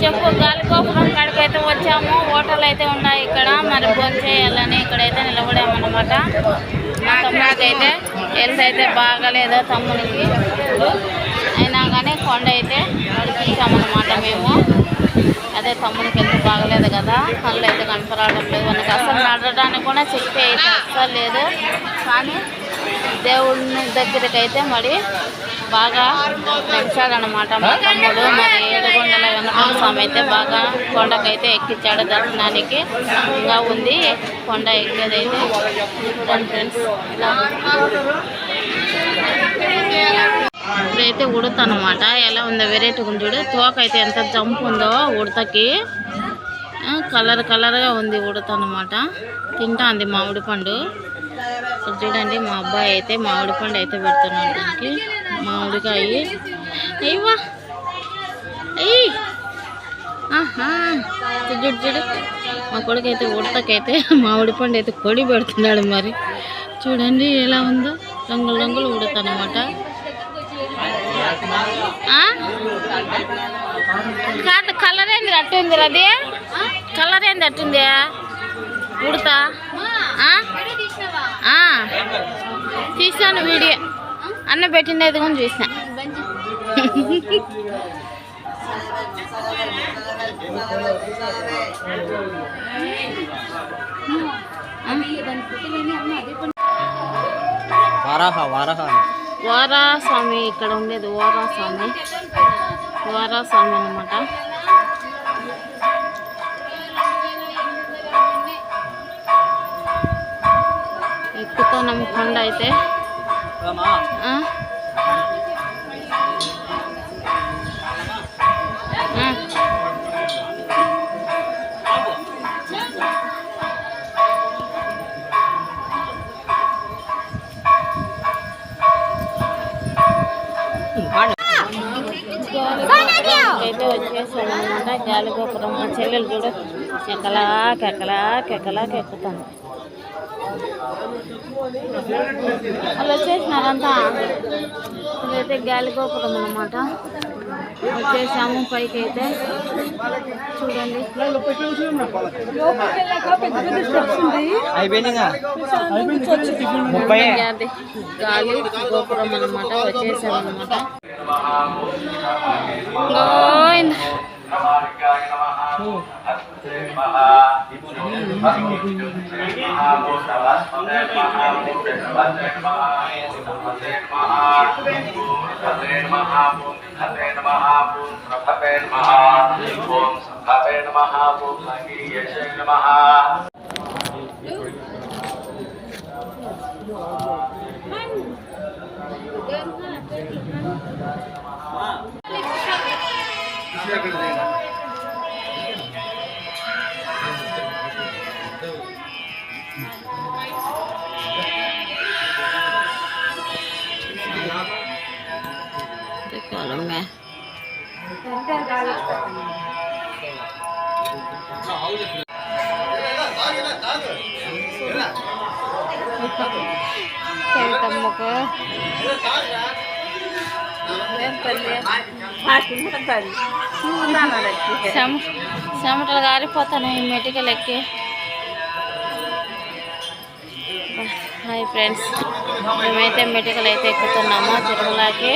చెప్పు. గాలిగోపురం కాడికి అయితే వచ్చాము. హోటల్ అయితే ఉన్నాయి ఇక్కడ. మరి భోజనం చేయాలని ఇక్కడైతే నిలబడామన్నమాట. మా తమ్ముడికి అయితే హెల్త్ అయితే బాగాలేదు. తమ్ముడికి అయినా కానీ కొండ అయితే నడిపించామన్నమాట మేము. అదే తమ్ముడికి హెల్త్ బాగలేదు కదా, కళ్ళు అయితే కనపరావడం లేదు. మనకి అసలు నడవడానికి కూడా శక్తి అయితే అస్సలు లేదు. కానీ దేవుడిని దగ్గరికి అయితే మరి బాగా నడిచాడనమాట మా తమ్ముడు. మరి ఏడుగొండల వెంకటరమణ స్వామి అయితే బాగా కొండకైతే ఎక్కించాడు దర్శనానికి. ఇంకా ఉంది కొండ ఎక్కేదైతే. చూడండి ఫ్రెండ్స్, ఇలా ఇప్పుడైతే ఉడతనమాట. ఎలా ఉందో వెరైటీ ఉంది చూడు. తోక అయితే ఎంత జంప్ ఉందో ఉడతకి. కలర్గా ఉంది ఉడత అనమాట. తింటాంది మామిడి పండు. చూడండి మా అబ్బాయి అయితే మామిడి పండు అయితే పెడుతున్నాడు దానికి. మామిడికాయ అయ్యవా చూడు. మా కొడుకు అయితే ఉడతకైతే మామిడి పండు అయితే కొడి పెడుతున్నాడు. మరి చూడండి ఎలా ఉందో. రంగులు ఉడతనమాట. కలర్ ఏంది అట్టుంది? అది కలర్ ఏంది అట్టుంది ఉడతా? తీసాను వీడియో. అన్న పెట్టినది కూడా చూసా. వారాస్వామి ఇక్కడ ఉండేది. వారాస్వామి అన్నమాట. ఎక్కుతున్నాం కొండ అయితే. అయితే వచ్చేసాడు అనమాట గాలిగోపురం. మా చెల్లెలు చూడు కెక్కలాకెక్కుతాను. వాళ్ళు వచ్చేసినారంతా. ఇదైతే గాలిగోపురం అన్నమాట. వచ్చేసాము పైకి అయితే. చూడండి గాలి గోపురం అన్నమాట. వచ్చేసామన్నమాట. చెమటలు గారిపోతాను ఈ మెటికలు ఎక్కి. హాయ్ ఫ్రెండ్స్, మేమైతే మెటికలు అయితే ఎక్కుతున్నాము తిరుమలకి.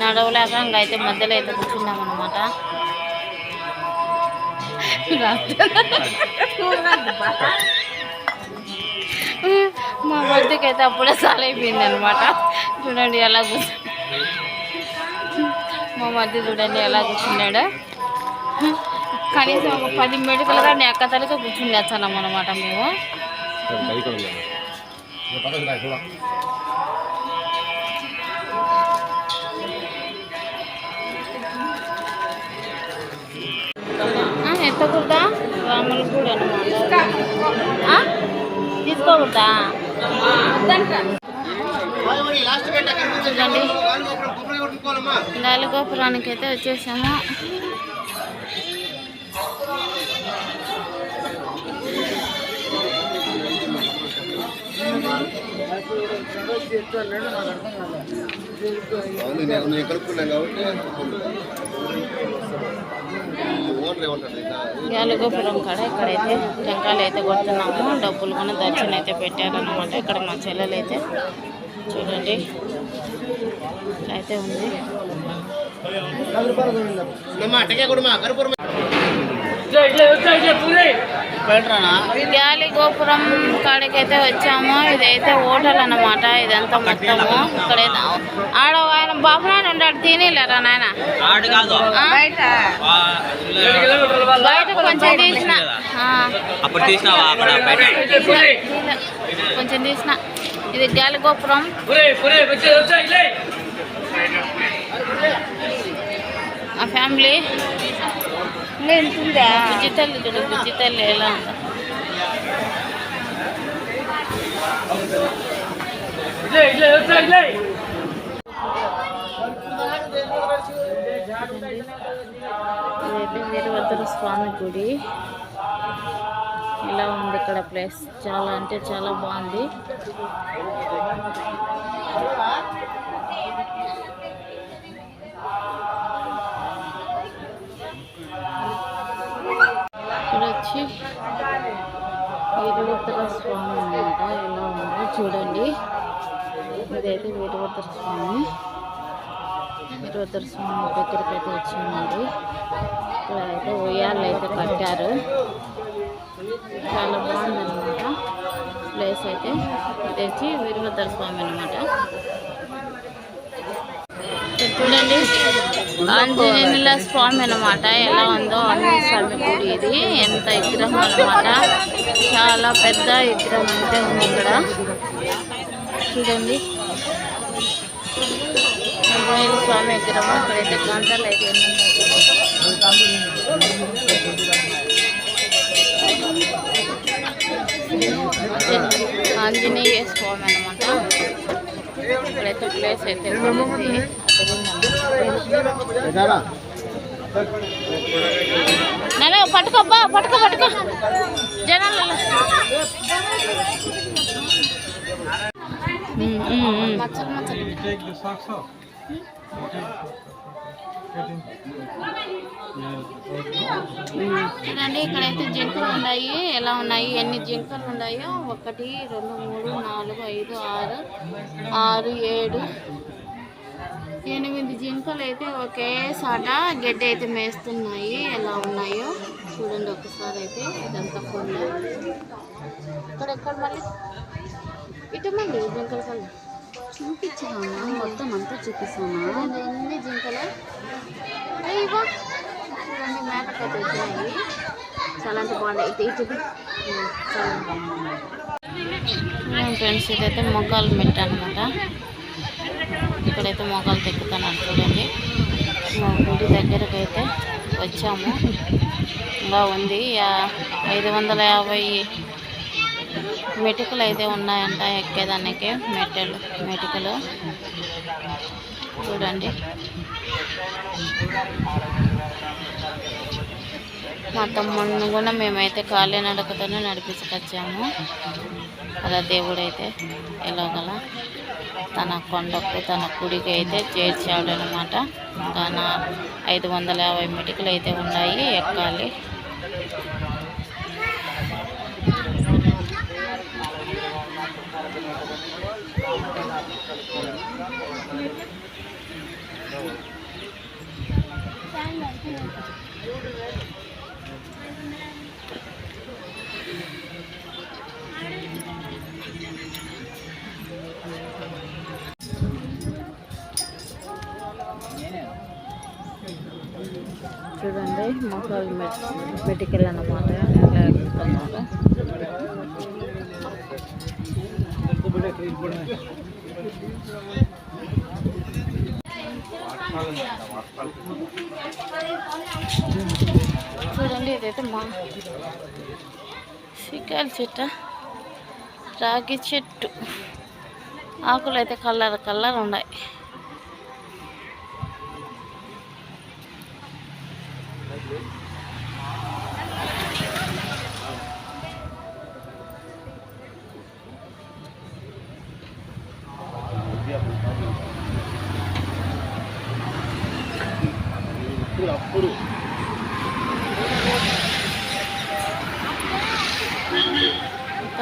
నడవలేక ఇంకైతే మధ్యలో అయితే కూర్చున్నాం అనమాట. మా బర్త్డేకి అయితే అప్పుడే చాలా అయిపోయింది అనమాట. చూడండి ఎలా మా మధ్య చూడండి ఎలా కూర్చున్నాడు. కనీసం ఒక 10 మెడికలు కానీ ఎక్కతలతో కూర్చుని లేచాం అనమాట మేము. ఎత్తకూడదా? రాములు కూడా అనమాట. తీసుకోకూడదా? చూడండి గాలిగోపురానికి అయితే వచ్చేసాము. యాలగోపురం కాడ ఇక్కడైతే టెంకాయలు అయితే కొడుతున్నాము. డబ్బులు కూడా దర్శనం అయితే పెట్టారనమాట. ఇక్కడ మా చెల్లెలు అయితే చూడండి అయితే ఉంది. యాలగోపురం కాడికైతే వచ్చాము. ఇదైతే హోటల్ అన్నమాట. ఇదంతా మొత్తము ఇక్కడైతే ఆడ ఆయన బాబు నాయన ఉన్నాడు. తినేలేరా నాయన? బయట కొంచెం తీసిన కొంచెం తీసిన. ఇది యాలగోపురం. ఆ ఫ్యామిలీ బుజ్జితల్లి చూడు, బుజ్జితల్లి ఎలా ఉందా? ఇదైతే వీరభద్ర స్వామి గుడి. ఇలా ఉంది ఇక్కడ ప్లేస్. చాలా అంటే చాలా బాగుంది. ఇక్కడ వచ్చి వీరభద్ర స్వామి అన్నమాట. ఎలా ఉందో చూడండి. ఇదైతే వీరభద్ర స్వామి. వీరభద్ర స్వామి దగ్గరికి అయితే వచ్చిందండి. ఇక్కడ అయితే ఉయ్యాలు అయితే కట్టారు. చాలా బాగుందన్నమాట ప్లేస్ అయితే. ఇది వచ్చి వీరభద్ర స్వామి అన్నమాట. చూడండి ఆంజనేయుల స్వామి అన్నమాట. ఎలా ఉందో ఆంజనేయ స్వామి గుడి. ఇది ఎంత విగ్రహం అన్నమాట. చాలా పెద్ద విగ్రహం అయితే ఉంది ఇక్కడ. చూడండి ఆంజనేయ స్వామి విగ్రహం. అక్కడైతే గంటలు అయితే ఆంజనేయ స్వామి అన్నమాట. ఇక్కడైతే ప్లేస్ అయితే నేను పట్టుకోబ్బా, పట్టుకో పట్టుకో జనాలు. చూడండి ఇక్కడైతే జింకలు ఉన్నాయి. ఎలా ఉన్నాయి, ఎన్ని జింకలు ఉన్నాయో. 1 2 3 4 5 6 7 8 జింకలు అయితే ఒకే సాట గడ్డి అయితే మేస్తున్నాయి. ఎలా ఉన్నాయో చూడండి ఒకసారి అయితే. ఇదంతా కొండ. ఇక్కడెక్కడ మళ్ళీ ఇటు మళ్ళీ జింకల కళ్ళు చూపించామా? మొత్తం అంతా చూపిస్తామా? ఎన్ని జింకలు అయ్యో చూడండి. మేకకైతే వచ్చినాయి. చాలా అంటే బాగున్నాయి. ఇటు ఫ్రెండ్స్ ఇదైతే మొగ్గాలు మెట్ట అనమాట. ఇక్కడైతే మొగ్గాలు తెక్కుతున్నారు చూడండి. మా గుడి దగ్గరకు అయితే వచ్చాము. ఇంకా ఉంది 550 మెటికలు అయితే ఉన్నాయంట ఎక్కేదానికి. మెటికలు చూడండి. మా తమ్ముడిని కూడా మేమైతే కాలినడకతోనే నడిపించుకొచ్చాము. అలా దేవుడైతే ఎలాగలా తన కొండకు తన గుడికి అయితే చేర్చాడు అనమాట. ఇంకా 550 మెటికలు అయితే ఉన్నాయి, ఎక్కాలి. చూడండి మొక్కలు మెటికల్ అన్నమాట. ఎలా ఎక్కుతున్నారు. చూడండి ఇదైతే మా సికాల చెట్టు, రాగి చెట్టు. ఆకులు అయితే కలర్ ఉన్నాయి.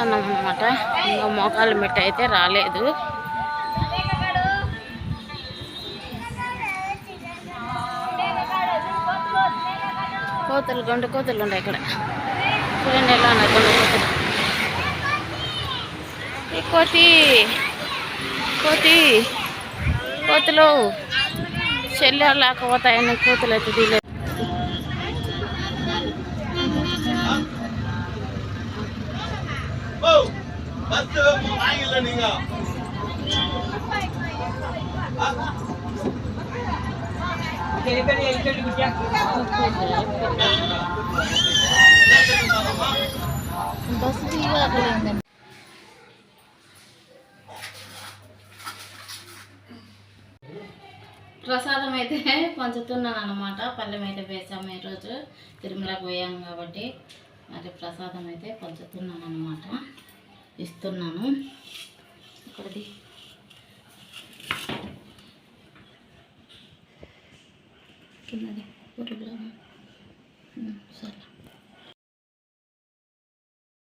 అన్నమాట. ఇంకా మోకాలు మెట్టు అయితే రాలేదు. కోతులు గండు కోతులు ఉన్నాయి ఇక్కడ. చూడండి ఎలా ఉన్నాయి గండు కోతులు. ఈ కోతులు చెల్లె లేకపోతాయని కోతులు అయితే తీయలేదు. బస్సు తీయలేదండి. ప్రసాదం అయితే పంచుతున్నాను అన్నమాట. పల్లెం అయితే వేసాము ఈరోజు తిరుమలకు పోయాము కాబట్టి. మరి ప్రసాదం అయితే పంచుతున్నాను అన్నమాట. ఇస్తున్నాను. ఇక్కడది కిందది సరే.